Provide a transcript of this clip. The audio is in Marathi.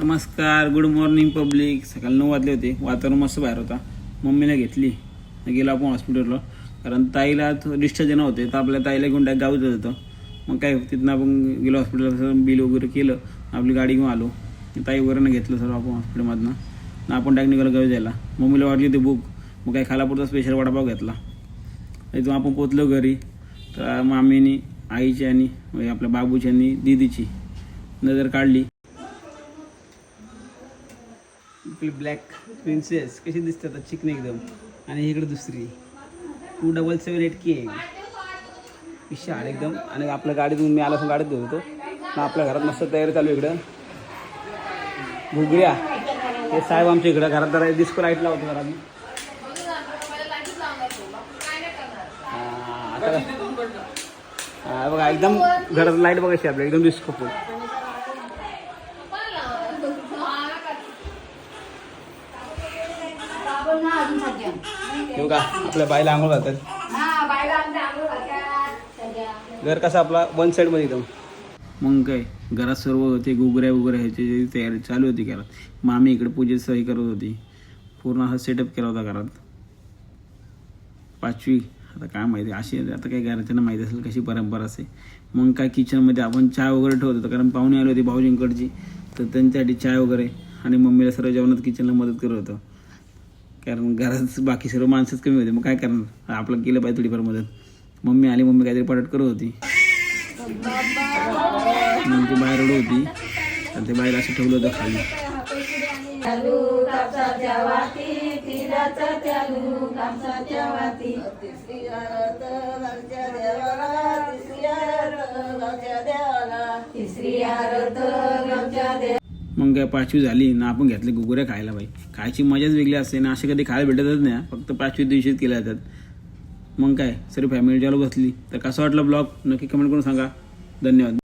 नमस्कार, गुड मॉर्निंग पब्लिक. सकाळी 9 वाजले होते. वातावरण मस्त बाहेर होता. मम्मीने घेतली, गेलो आपण हॉस्पिटलला, कारण ताईला डिस्चार्ज येणं होते. तर आपल्या ताईला घेऊन डायरेक्ट गावी जात होतं. मग काय तिथनं आपण गेलो हॉस्पिटलला, बिल वगैरे केलं, आपली गाडी घेऊन आलो. ताई वगैरे घेतलं सर्व आपण हॉस्पिटलमधनं. आपण डायरेक्ट निघालो गावी जायला. मम्मीला वाटली होती भूक, मग काय खालापूरचा स्पेशल वडापाव घेतला. इथून आपण पोचलो घरी. तर मामीनी, आईची आणि आपल्या बाबूची आणि दीदीची नजर काढली. ब्लॅक प्रिन्सेस कशी दिसते आता, चिकन एकदम. आणि इकडे दुसरी 2778 केक विशाल एकदम. आणि आपल्या गाडीतून मी आला गाडीत घेत होतो. आपल्या घरात मस्त तयारी चालू. इकडं घुगऱ्या हे साहेब आमच्या इकडं घरात जरा डिस्को लाईट लावतो जरा मी. आता बघा एकदम घरात लाईट बघायची आपल्या एकदम डिस्को फुल. का आपल्या बाईला आंघोळ घालतात. घर कसं आपला वन साईड मध्ये एकदम. मग काय घरात सर्व होते, घुगऱ्या वगैरे ह्याची तयारी चालू होती घरात. मामी इकडे पूजेची सही करत होती. पूर्ण हा सेटअप केला होता घरात. 5वी आता काय माहिती, अशी आता काही घराच्यांना माहिती असेल कशी परंपरा असते. मग काय किचनमध्ये आपण चहा वगैरे ठेवत होतो, कारण पाहुणे आले होते भाऊजींकडची. तर त्यांच्यासाठी चहा वगैरे आणि मम्मीला सर्व जेवणात किचनला मदत करत होतं. कारण घरात बाकी सर्व माणसंच कमी होते. मग काय करणार, आपलं केलं पाहिजे थोडीफार मदत. मम्मी आली, मम्मी काहीतरी पटट करत होती. मग ती बाहेर रडत होती. तर ते बाहेर असं ठेवलं होतं खाली. मग काय 5वी झाली ना, आपण घेतले घुगऱ्या खायला. बाई खायची मजाच वेगळी असते ना, असे कधी खायला भेटतच नाही. फक्त 5वी दिवशीच केल्या जातात. मग काय सर्व फॅमिली चालू बसली. तर कसं वाटलं ब्लॉग नक्की कमेंट करून सांगा. धन्यवाद.